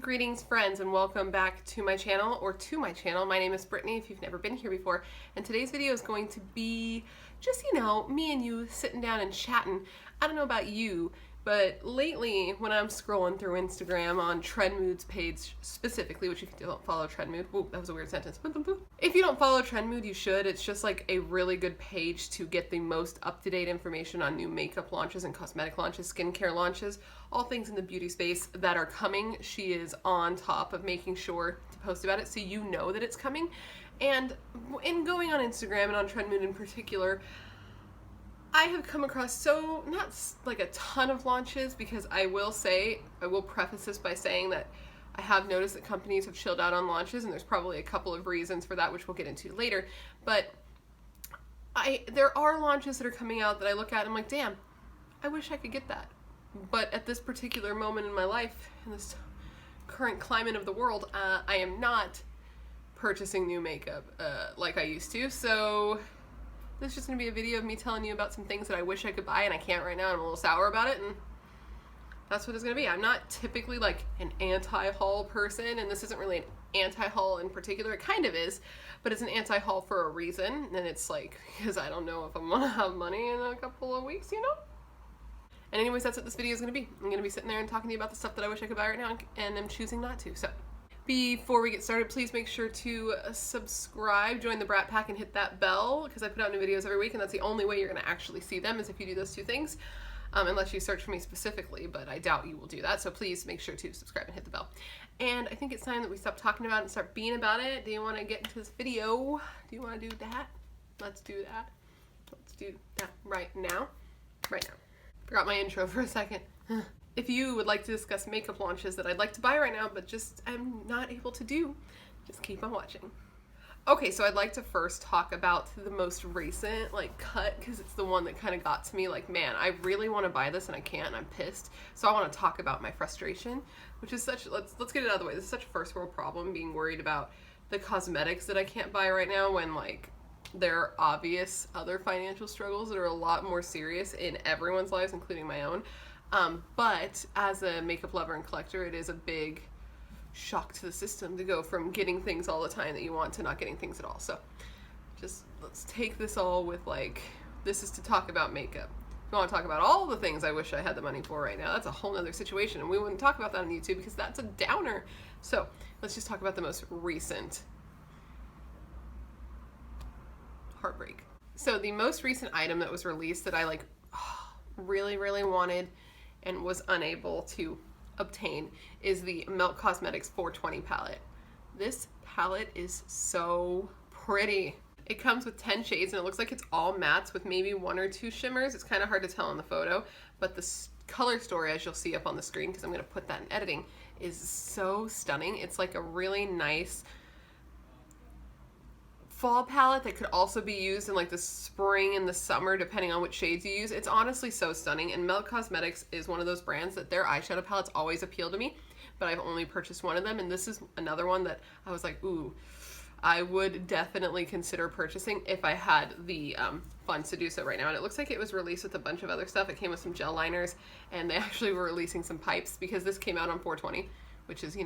Greetings friends and welcome back to my channel, or to my channel. My name is Brittany if you've never been here before, and today's video is going to be just, me and you sitting down and chatting. I don't know about you, but lately when I'm scrolling through Instagram on Trendmood's page specifically, which if you don't follow Trendmood, whoa, that was a weird sentence. If you don't follow Trendmood, you should. It's just like a really good page to get the most up-to-date information on new makeup launches and cosmetic launches, skincare launches, all things in the beauty space that are coming. She is on top of making sure to post about it so you know that it's coming. And in going on Instagram and on Trendmood in particular, I have come across not like a ton of launches, because I will preface this by saying that I have noticed that companies have chilled out on launches, and there's probably a couple of reasons for that, which we'll get into later. But there are launches that are coming out that I look at and I'm like, damn, I wish I could get that. But at this particular moment in my life, in this current climate of the world, I am not purchasing new makeup like I used to. So this is just going to be a video of me telling you about some things that I wish I could buy and I can't right now, and I'm a little sour about it, and that's what it's going to be. I'm not typically like an anti-haul person, and this isn't really an anti-haul in particular. It kind of is, but it's an anti-haul for a reason, and it's like because I don't know if I'm going to have money in a couple of weeks, And anyways, that's what this video is going to be. I'm going to be sitting there and talking to you about the stuff that I wish I could buy right now, and I'm choosing not to. So before we get started, please make sure to subscribe, join the Brat Pack, and hit that bell, because I put out new videos every week, and that's the only way you're going to actually see them, is if you do those two things, unless you search for me specifically, but I doubt you will do that. So please make sure to subscribe and hit the bell. And I think it's time that we stop talking about it and start being about it. Do you want to get into this video? Do you want to do that? Let's do that. Let's do that right now. Right now. Forgot my intro for a second. If you would like to discuss makeup launches that I'd like to buy right now, but just I'm not able to do, just keep on watching. Okay, so I'd like to first talk about the most recent cut, because it's the one that kind of got to me, man, I really want to buy this and I can't, and I'm pissed. So I want to talk about my frustration, which is let's get it out of the way. This is such a first world problem, being worried about the cosmetics that I can't buy right now, when there are obvious other financial struggles that are a lot more serious in everyone's lives, including my own. But as a makeup lover and collector, it is a big shock to the system to go from getting things all the time that you want to not getting things at all. So just let's take this all with this is to talk about makeup. If you want to talk about all the things I wish I had the money for right now, that's a whole nother situation, and we wouldn't talk about that on YouTube because that's a downer. So let's just talk about the most recent heartbreak. So the most recent item that was released that I really, really wanted and was unable to obtain is the Milk Cosmetics 420 palette. This palette is so pretty. It comes with 10 shades, and it looks like it's all mattes with maybe 1 or 2 shimmers. It's kind of hard to tell in the photo, but the color story, as you'll see up on the screen, because I'm going to put that in editing, is so stunning. It's like a really nice fall palette that could also be used in the spring and the summer, depending on which shades you use. It's honestly so stunning, and Milk Cosmetics is one of those brands that their eyeshadow palettes always appeal to me, but I've only purchased one of them, and this is another one that I was like, ooh, I would definitely consider purchasing if I had the funds to do so right now. And it looks like it was released with a bunch of other stuff. It came with some gel liners, and they actually were releasing some pipes, because this came out on 420, which is,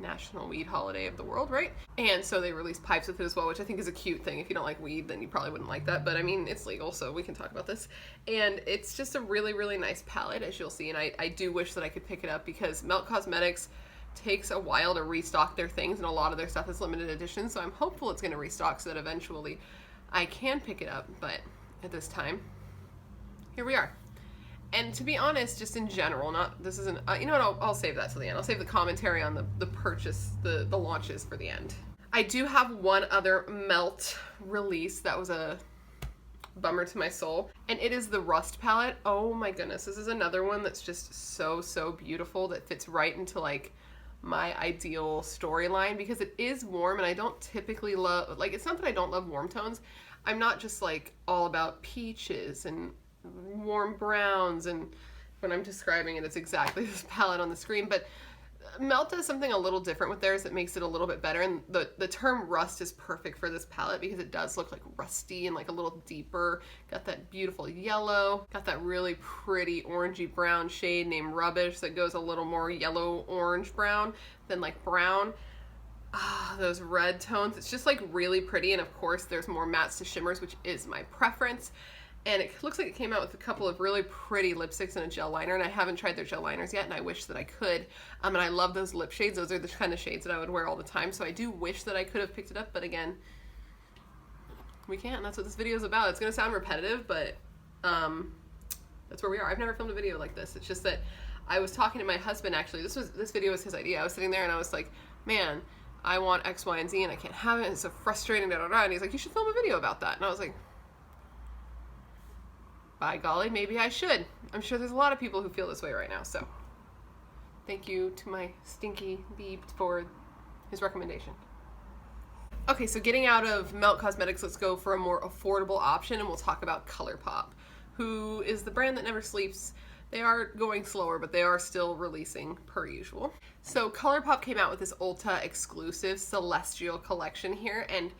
National Weed Holiday of the World, right? And so they released pipes with it as well, which I think is a cute thing. If you don't like weed, then you probably wouldn't like that, but I mean, it's legal, so we can talk about this. And it's just a really, really nice palette, as you'll see, and I do wish that I could pick it up, because Milk Cosmetics takes a while to restock their things, and a lot of their stuff is limited edition, so I'm hopeful it's going to restock so that eventually I can pick it up, but at this time, here we are. And to be honest, just in general, this isn't, you know what, I'll save that till the end. I'll save the commentary on the purchase, the launches for the end. I do have one other Melt release that was a bummer to my soul, and it is the Rust palette. Oh my goodness, this is another one that's just so, so beautiful, that fits right into my ideal storyline, because it is warm, and I don't typically love, it's not that I don't love warm tones. I'm not just all about peaches and warm browns, and when I'm describing it, it's exactly this palette on the screen, but Melt does something a little different with theirs that makes it a little bit better, and the term rust is perfect for this palette because it does look like rusty and like a little deeper. Got that beautiful yellow, got that really pretty orangey brown shade named Rubbish that goes a little more yellow orange brown than like brown. Those red tones, it's just like really pretty, and of course there's more mattes to shimmers, which is my preference. And it looks like it came out with a couple of really pretty lipsticks and a gel liner, and I haven't tried their gel liners yet, and I wish that I could. And I love those lip shades. Those are the kind of shades that I would wear all the time, so I do wish that I could have picked it up, but again, we can't, and that's what this video is about. It's going to sound repetitive, but that's where we are. I've never filmed a video like this. It's just that I was talking to my husband, actually. This video was his idea. I was sitting there, and I was like, man, I want X, Y, and Z, and I can't have it. It's so frustrating, da, da, da. And he's like, you should film a video about that. And I was like, by golly, maybe I should. I'm sure there's a lot of people who feel this way right now, so thank you to my stinky beep for his recommendation. Okay, so getting out of Melt Cosmetics, let's go for a more affordable option, and we'll talk about Colourpop, who is the brand that never sleeps. They are going slower, but they are still releasing per usual. So Colourpop came out with this Ulta exclusive Celestial collection here, and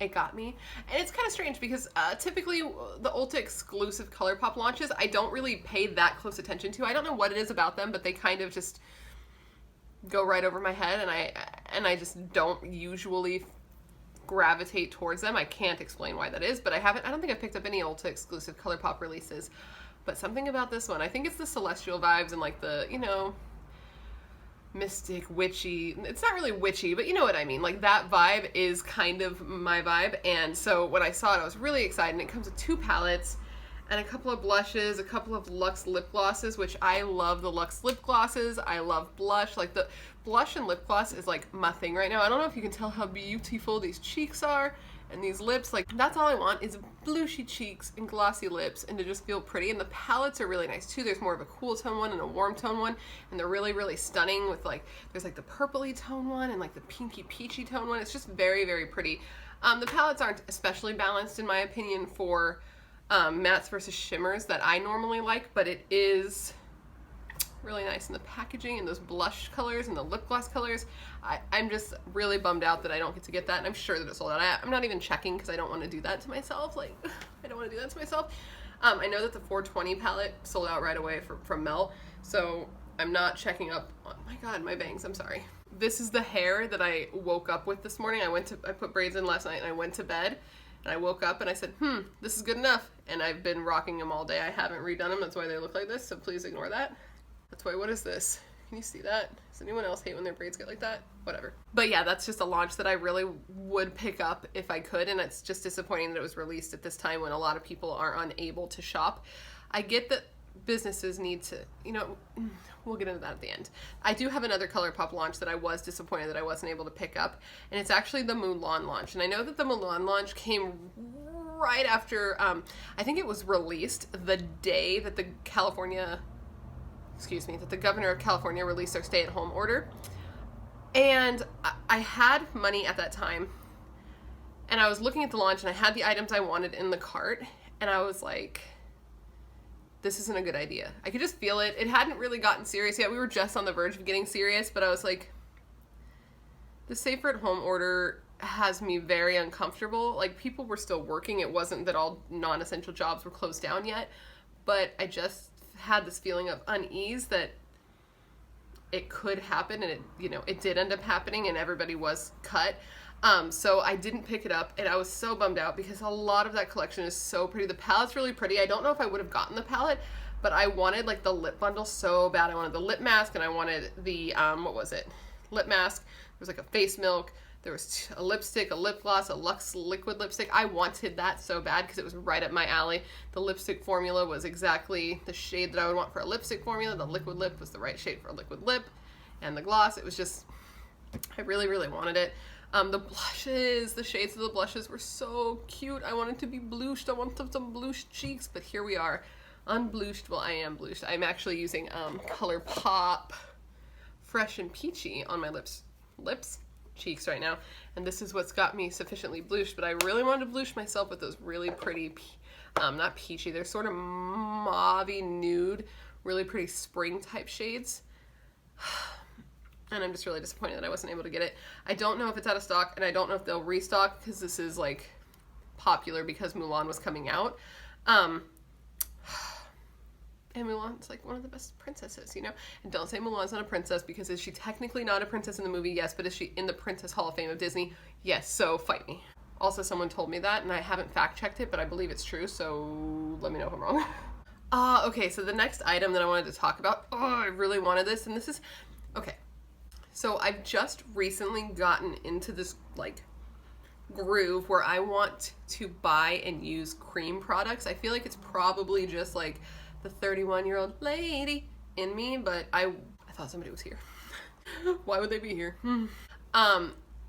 it got me. And it's kind of strange because typically the Ulta exclusive Colourpop launches, I don't really pay that close attention to. I don't know what it is about them, but they kind of just go right over my head, and I just don't usually gravitate towards them. I can't explain why that is, but I don't think I've picked up any Ulta exclusive Colourpop releases. But something about this one, I think it's the Celestial vibes and like the, you know, mystic, witchy. It's not really witchy, but you know what I mean. Like that vibe is kind of my vibe. And so when I saw it, I was really excited. And it comes with 2 palettes and a couple of blushes, a couple of Luxe lip glosses, which I love the Luxe lip glosses. I love blush. Like the blush and lip gloss is like my thing right now. I don't know if you can tell how beautiful these cheeks are and these lips. Like that's all I want is blushy cheeks and glossy lips and to just feel pretty. And the palettes are really nice too. There's more of a cool tone one and a warm tone one, and they're really, really stunning with like, there's like the purpley tone one and like the pinky peachy tone one. It's just very, very pretty. The palettes aren't especially balanced in my opinion for mattes versus shimmers that I normally like, but it is really nice in the packaging and those blush colors and the lip gloss colors. I'm just really bummed out that I don't get to get that, and I'm sure that it's sold out. I'm not even checking because I don't want to do that to myself. Like, I don't want to do that to myself. I know that the 420 palette sold out right away from Melt, so I'm not checking up. Oh my god, my bangs, I'm sorry. This is the hair that I woke up with this morning. I put braids in last night and I went to bed. And I woke up and I said, this is good enough. And I've been rocking them all day. I haven't redone them. That's why they look like this. So please ignore that. That's why, what is this? Can you see that? Does anyone else hate when their braids get like that? Whatever. But yeah, that's just a launch that I really would pick up if I could. And it's just disappointing that it was released at this time when a lot of people are unable to shop. I get that businesses need to, you know, we'll get into that at the end. I do have another Colourpop launch that I was disappointed that I wasn't able to pick up, and it's actually the Mulan launch. And I know that the Mulan launch came right after, I think it was released the day that the governor of California released their stay-at-home order. And I had money at that time, and I was looking at the launch, and I had the items I wanted in the cart, and I was like, this isn't a good idea. I could just feel it. It hadn't really gotten serious yet. We were just on the verge of getting serious, but I was like, the safer at home order has me very uncomfortable. Like, people were still working. It wasn't that all non-essential jobs were closed down yet, but I just had this feeling of unease that it could happen, and it, you know, it did end up happening, and everybody was cut. So I didn't pick it up, and I was so bummed out because a lot of that collection is so pretty. The palette's really pretty. I don't know if I would have gotten the palette, but I wanted like the lip bundle so bad. I wanted the lip mask, and I wanted the, what was it? Lip mask. There was like a face milk. There was a lipstick, a lip gloss, a Luxe liquid lipstick. I wanted that so bad because it was right up my alley. The lipstick formula was exactly the shade that I would want for a lipstick formula. The liquid lip was the right shade for a liquid lip. And the gloss, it was just, I really, really wanted it. The blushes, the shades of the blushes were so cute. I wanted to be blushed. I wanted some blushed cheeks, but here we are, unblushed. Well, I am blushed. I'm actually using Colourpop Fresh and Peachy on my lips, cheeks right now, and this is what's got me sufficiently blushed. But I really wanted to blush myself with those really pretty, not peachy, they're sort of mauvey nude, really pretty spring type shades. And I'm just really disappointed that I wasn't able to get it. I don't know if it's out of stock, and I don't know if they'll restock, because this is like popular because Mulan was coming out. And Mulan's like one of the best princesses, you know? And don't say Mulan's not a princess, because is she technically not a princess in the movie? Yes. But is she in the Princess Hall of Fame of Disney? Yes. So fight me. Also, someone told me that, and I haven't fact checked it, but I believe it's true, so let me know if I'm wrong. Okay, so the next item that I wanted to talk about, I really wanted this, and this is, okay. So I've just recently gotten into this, like, groove where I want to buy and use cream products. I feel like it's probably just, like, the 31-year-old lady in me, but I thought somebody was here. Why would they be here?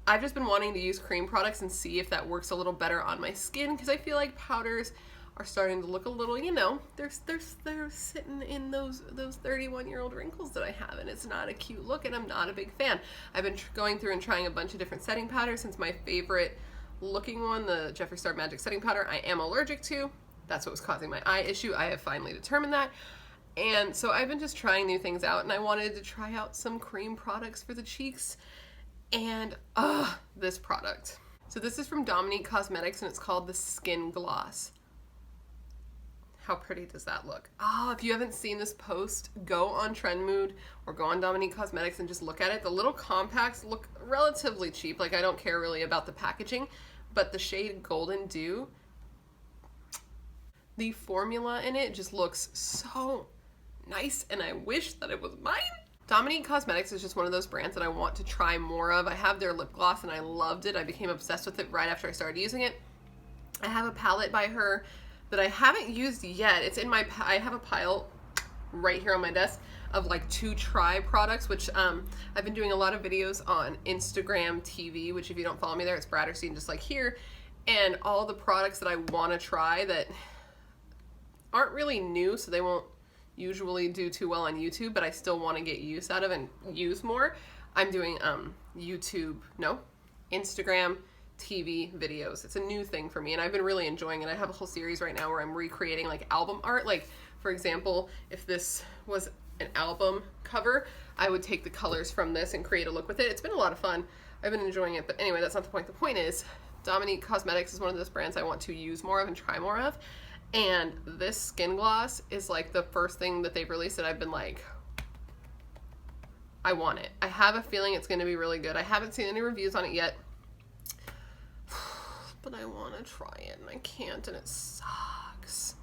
I've just been wanting to use cream products and see if that works a little better on my skin, because I feel like powders are starting to look a little, you know, they're sitting in those 31-year-old wrinkles that I have, and it's not a cute look, and I'm not a big fan. I've been going through and trying a bunch of different setting powders, since my favorite looking one, the Jeffree Star Magic Setting Powder, I am allergic to. That's what was causing my eye issue. I have finally determined that. And so I've been just trying new things out, and I wanted to try out some cream products for the cheeks. And, this product. So this is from Dominique Cosmetics, and it's called the Skin Gloss. How pretty does that look? If you haven't seen this post, go on Trendmood or go on Dominique Cosmetics and just look at it. The little compacts look relatively cheap. Like, I don't care really about the packaging, but the shade Golden Dew, the formula in it just looks so nice, and I wish that it was mine. Dominique Cosmetics is just one of those brands that I want to try more of. I have their lip gloss, and I loved it. I became obsessed with it right after I started using it. I have a palette by her that I haven't used yet. It's in my, I have a pile right here on my desk of like 2 try products, which I've been doing a lot of videos on Instagram TV, which if you don't follow me there, it's Bradderstein, just like here. And all the products that I want to try that aren't really new, so they won't usually do too well on YouTube, but I still want to get use out of and use more. I'm doing Instagram TV videos. It's a new thing for me, and I've been really enjoying it. I have a whole series right now where I'm recreating like album art. Like, for example, if this was an album cover, I would take the colors from this and create a look with it. It's been a lot of fun. I've been enjoying it, but anyway, that's not the point. The point is, Dominique Cosmetics is one of those brands I want to use more of and try more of. And this skin gloss is like the first thing that they've released that I've been like, I want it. I have a feeling it's going to be really good. I haven't seen any reviews on it yet, but I want to try it, and I can't, and it sucks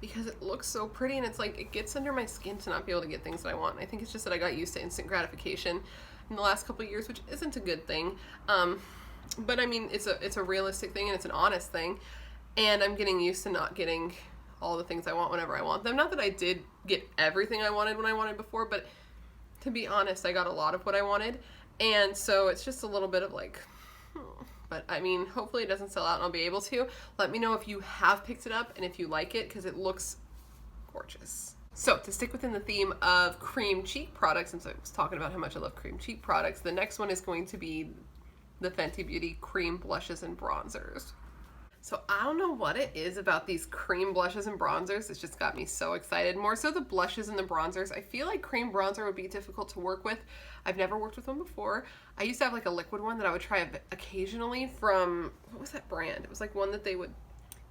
because it looks so pretty, and it's like it gets under my skin to not be able to get things that I want. And I think it's just that I got used to instant gratification in the last couple of years, which isn't a good thing. But I mean, it's a realistic thing, and it's an honest thing. And I'm getting used to not getting all the things I want whenever I want them. Not that I did get everything I wanted when I wanted before, but to be honest, I got a lot of what I wanted. And so it's just a little bit of like, But I mean, hopefully it doesn't sell out and I'll be able to. Let me know if you have picked it up and if you like it, because it looks gorgeous. So to stick within the theme of cream cheek products, since I was talking about how much I love cream cheek products, the next one is going to be the Fenty Beauty Cream Blushes and Bronzers. So I don't know what it is about these cream blushes and bronzers. It's just got me so excited. More so the blushes and the bronzers. I feel like cream bronzer would be difficult to work with. I've never worked with one before. I used to have like a liquid one that I would try occasionally from, what was that brand? It was like one that they would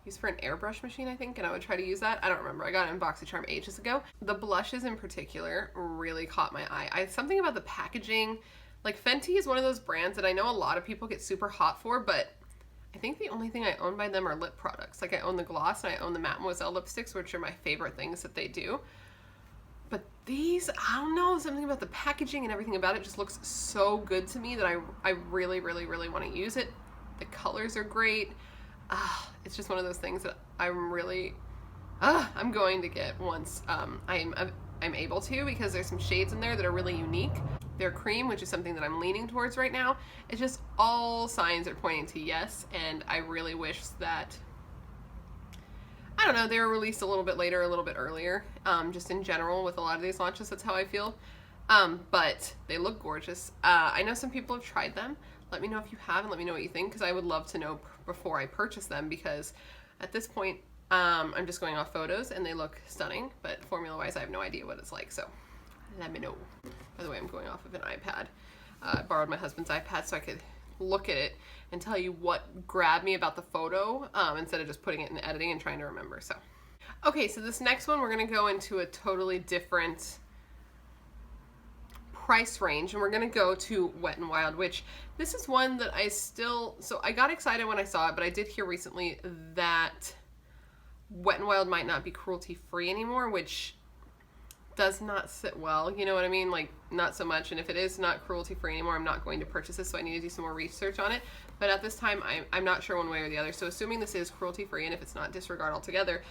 use for an airbrush machine, I think, and I would try to use that. I don't remember. I got it in BoxyCharm ages ago. The blushes in particular really caught my eye. Something about the packaging, like Fenty is one of those brands that I know a lot of people get super hot for, but I think the only thing I own by them are lip products. Like I own the gloss and I own the Mademoiselle lipsticks, which are my favorite things that they do. But these, I don't know, something about the packaging and everything about it just looks so good to me that I really, really, really want to use it. The colors are great. It's just one of those things that I'm really, I'm going to get once I'm able to, because there's some shades in there that are really unique. They're cream, which is something that I'm leaning towards right now. It's just all signs are pointing to yes, and I really wish that, I don't know, they were released a little bit later, a little bit earlier. Just in general with a lot of these launches, that's how I feel. But they look gorgeous. I know some people have tried them. Let me know if you have, and let me know what you think, because I would love to know before I purchase them, because at this point, I'm just going off photos and they look stunning, but formula-wise, I have no idea what it's like, so let me know. By the way, I'm going off of an iPad. I borrowed my husband's iPad so I could look at it and tell you what grabbed me about the photo instead of just putting it in editing and trying to remember. So, okay, so this next one, we're going to go into a totally different price range, and we're going to go to Wet n Wild, which this is one that so I got excited when I saw it, but I did hear recently that Wet n Wild might not be cruelty free anymore, which does not sit well, you know what I mean? Like, not so much. And if it is not cruelty free anymore, I'm not going to purchase this, so I need to do some more research on it. But at this time, I'm not sure one way or the other. So assuming this is cruelty free, and if it's not, disregard altogether.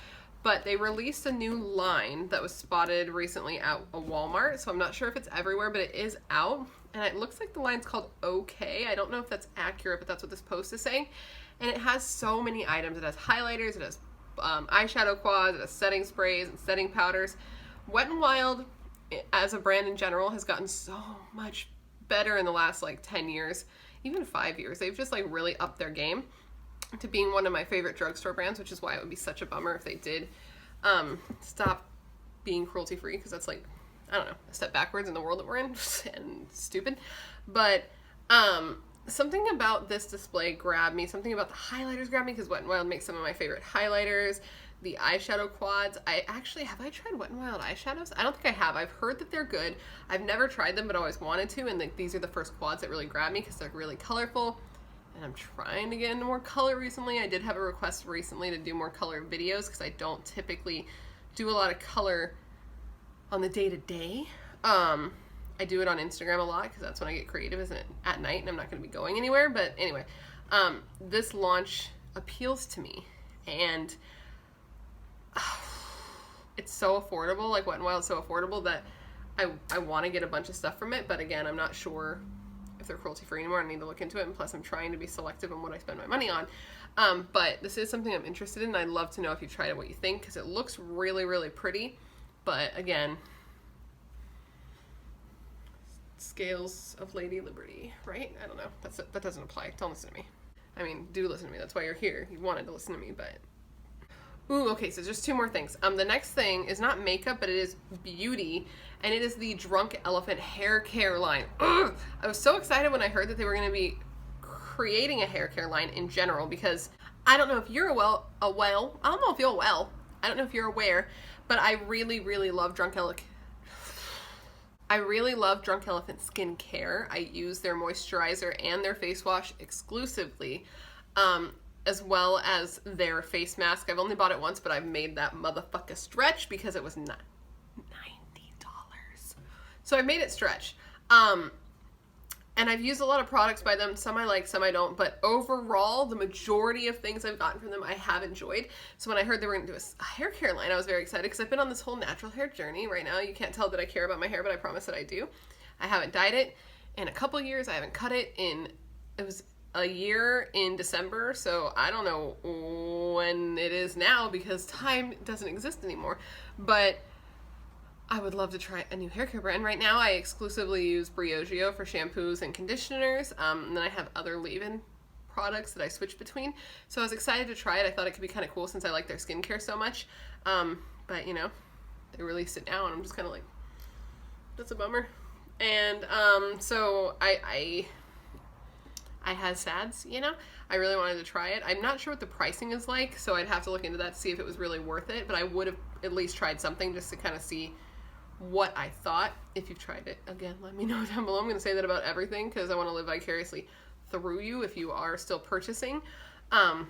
But they released a new line that was spotted recently at a Walmart, so I'm not sure if it's everywhere, but it is out. And it looks like the line's called OK. I don't know if that's accurate, but that's what this post is saying. And it has so many items. It has highlighters, it has eyeshadow quads, it has setting sprays and setting powders. Wet n Wild, as a brand in general, has gotten so much better in the last like 10 years, even 5 years. They've just like really upped their game to being one of my favorite drugstore brands, which is why it would be such a bummer if they did stop being cruelty free, because that's like, I don't know, a step backwards in the world that we're in and stupid. But something about this display grabbed me, something about the highlighters grabbed me, because Wet n Wild makes some of my favorite highlighters. The eyeshadow quads, have I tried Wet n Wild eyeshadows? I don't think I have. I've heard that they're good. I've never tried them, but always wanted to, and these are the first quads that really grabbed me because they're really colorful, and I'm trying to get into more color recently. I did have a request recently to do more color videos because I don't typically do a lot of color on the day-to-day. I do it on Instagram a lot because that's when I get creative, isn't it? At night, and I'm not going to be going anywhere, but anyway, this launch appeals to me, and it's so affordable. Like, Wet n Wild is so affordable that I want to get a bunch of stuff from it, but again, I'm not sure if they're cruelty free anymore. I need to look into it, and plus I'm trying to be selective on what I spend my money on. But this is something I'm interested in, and I'd love to know if you've tried it, what you think, because it looks really, really pretty. But again, scales of Lady Liberty, right? I don't know. That doesn't apply. Don't listen to me. I mean, do listen to me. That's why you're here. You wanted to listen to me, but... Ooh, okay, so just two more things. The next thing is not makeup, but it is beauty, and it is the Drunk Elephant hair care line. Ugh! I was so excited when I heard that they were going to be creating a hair care line in general, because I don't know if you're I don't know if you're I don't know if you're aware, but I really, really love Drunk Elephant skincare. I use their moisturizer and their face wash exclusively. As well as their face mask. I've only bought it once, but I've made that motherfucker stretch because it was $90. So I made it stretch. And I've used a lot of products by them. Some I like, some I don't. But overall, the majority of things I've gotten from them, I have enjoyed. So when I heard they were going to do a hair care line, I was very excited because I've been on this whole natural hair journey right now. You can't tell that I care about my hair, but I promise that I do. I haven't dyed it in a couple years. I haven't cut it it was a year in December, so I don't know when it is now because time doesn't exist anymore. But I would love to try a new hair care brand. Right now I exclusively use Briogeo for shampoos and conditioners, and then I have other leave-in products that I switch between. So I was excited to try it. I thought it could be kind of cool since I like their skincare so much. But you know, they released it now and I'm just kind of like, that's a bummer. And so I had SADS, you know? I really wanted to try it. I'm not sure what the pricing is like, so I'd have to look into that to see if it was really worth it, but I would have at least tried something just to kind of see what I thought. If you've tried it, again, let me know down below. I'm going to say that about everything because I want to live vicariously through you if you are still purchasing. I'm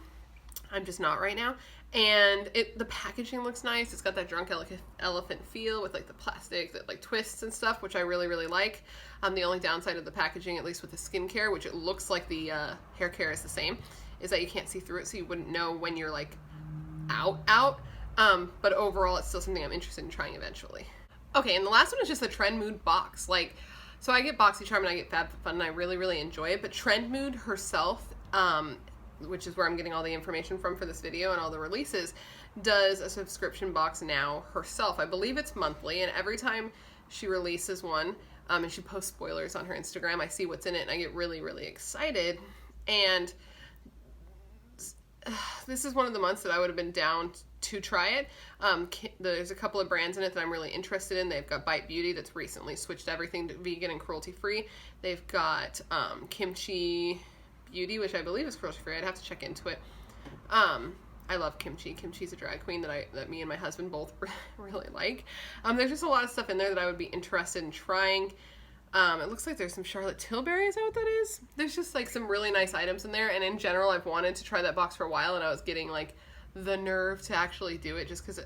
just not right now. And the packaging looks nice. It's got that Drunk Elephant feel with like the plastic that like twists and stuff, which I really, really like. The only downside of the packaging, at least with the skincare, which it looks like the hair care is the same, is that you can't see through it, so you wouldn't know when you're like out. But overall, it's still something I'm interested in trying eventually. Okay, and the last one is just the Trendmood Box. Like, so I get BoxyCharm and I get FabFitFun, and I really, really enjoy it. But Trendmood herself, which is where I'm getting all the information from for this video and all the releases, does a subscription box now herself. I believe it's monthly, and every time she releases one, and she posts spoilers on her Instagram, I see what's in it, and I get really, really excited. And this is one of the months that I would have been down to try it. There's a couple of brands in it that I'm really interested in. They've got Bite Beauty that's recently switched everything to vegan and cruelty-free. They've got Kimchi Beauty, which I believe is cruelty-free. I'd have to check into it. I love kimchi. Kimchi's a drag queen that me and my husband both really like. There's just a lot of stuff in there that I would be interested in trying. It looks like there's some Charlotte Tilbury. Is that what that is? There's just like some really nice items in there, and in general I've wanted to try that box for a while, and I was getting like the nerve to actually do it just because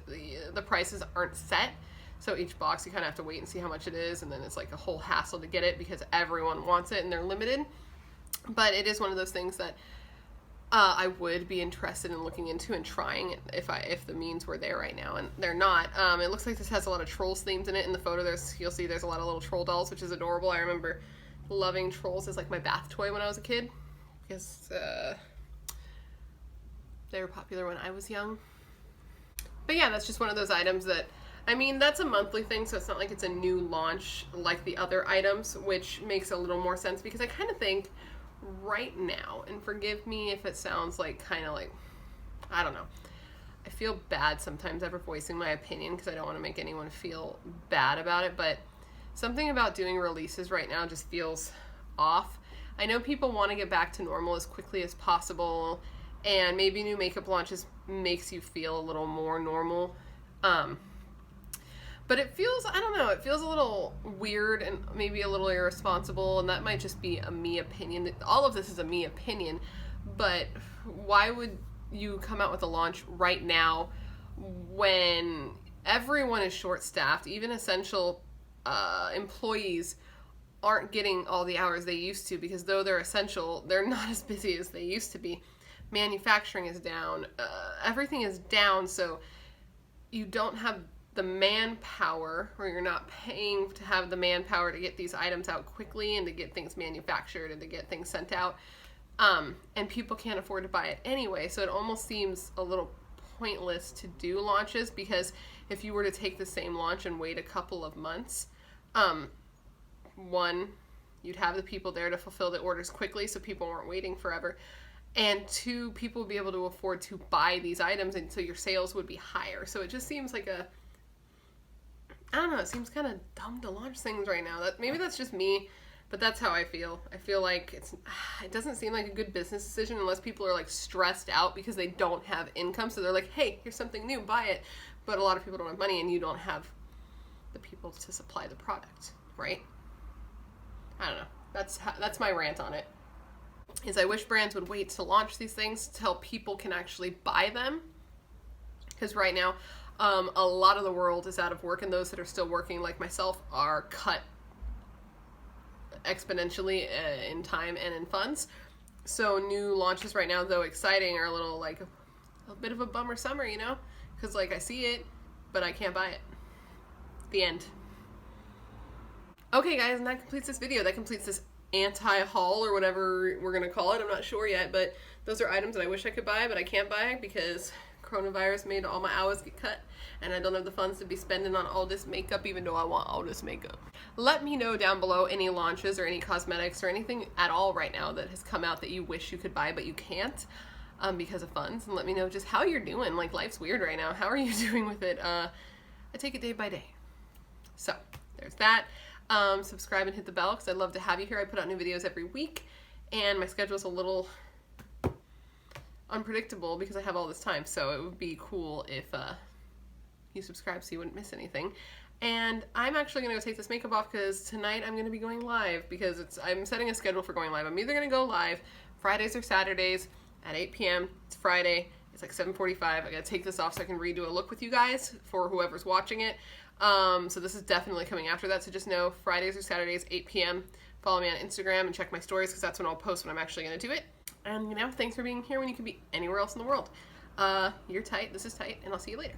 the prices aren't set. So each box you kind of have to wait and see how much it is, and then it's like a whole hassle to get it because everyone wants it and they're limited. But it is one of those things that I would be interested in looking into and trying if the means were there right now, and they're not. It looks like this has a lot of Trolls themes in it. In the photo, you'll see there's a lot of little troll dolls, which is adorable. I remember loving Trolls as like my bath toy when I was a kid because they were popular when I was young. But yeah, that's just one of those items that, I mean, that's a monthly thing, so it's not like it's a new launch like the other items, which makes a little more sense because I kind of think right now, and forgive me if it sounds like kind of like, I don't know, I feel bad sometimes ever voicing my opinion because I don't want to make anyone feel bad about it, but something about doing releases right now just feels off. I know people want to get back to normal as quickly as possible, and maybe new makeup launches makes you feel a little more normal, but it feels, I don't know, it feels a little weird and maybe a little irresponsible, and that might just be a me opinion. All of this is a me opinion, but why would you come out with a launch right now when everyone is short-staffed? Even essential employees aren't getting all the hours they used to because though they're essential, they're not as busy as they used to be. Manufacturing is down. Everything is down, so you don't have the manpower, or you're not paying to have the manpower to get these items out quickly and to get things manufactured and to get things sent out, and people can't afford to buy it anyway, so it almost seems a little pointless to do launches, because if you were to take the same launch and wait a couple of months, one, you'd have the people there to fulfill the orders quickly so people weren't waiting forever, and two, people would be able to afford to buy these items, and so your sales would be higher. So it just seems like I don't know, it seems kind of dumb to launch things right now. Maybe that's just me, but that's how I feel. I feel like it doesn't seem like a good business decision unless people are like stressed out because they don't have income. So they're like, hey, here's something new, buy it. But a lot of people don't have money, and you don't have the people to supply the product, right? I don't know. That's my rant on it. Is I wish brands would wait to launch these things till people can actually buy them. Because right now, a lot of the world is out of work, and those that are still working, like myself, are cut exponentially in time and in funds. So new launches right now, though exciting, are a little like a bit of a bummer summer, you know? Because like I see it, but I can't buy it. The end. Okay guys, and that completes this video. That completes this anti-haul or whatever we're gonna call it. I'm not sure yet, but those are items that I wish I could buy, but I can't buy because coronavirus made all my hours get cut, and I don't have the funds to be spending on all this makeup, even though I want all this makeup. Let me know down below any launches or any cosmetics or anything at all right now that has come out that you wish you could buy but you can't because of funds, and let me know just how you're doing. Like, life's weird right now. How are you doing with it? I take it day by day. So there's that. Subscribe and hit the bell because I'd love to have you here. I put out new videos every week, and my schedule's a little unpredictable because I have all this time, so it would be cool if you subscribe so you wouldn't miss anything. And I'm actually going to go take this makeup off because tonight I'm going to be going live because I'm setting a schedule for going live. I'm either going to go live Fridays or Saturdays at 8 p.m. It's Friday. It's like 7:45. I got to take this off so I can redo a look with you guys for whoever's watching it. So this is definitely coming after that, so just know Fridays or Saturdays, 8 p.m. Follow me on Instagram and check my stories because that's when I'll post when I'm actually going to do it. And, you know, thanks for being here when you could be anywhere else in the world. You're tight, this is tight, and I'll see you later.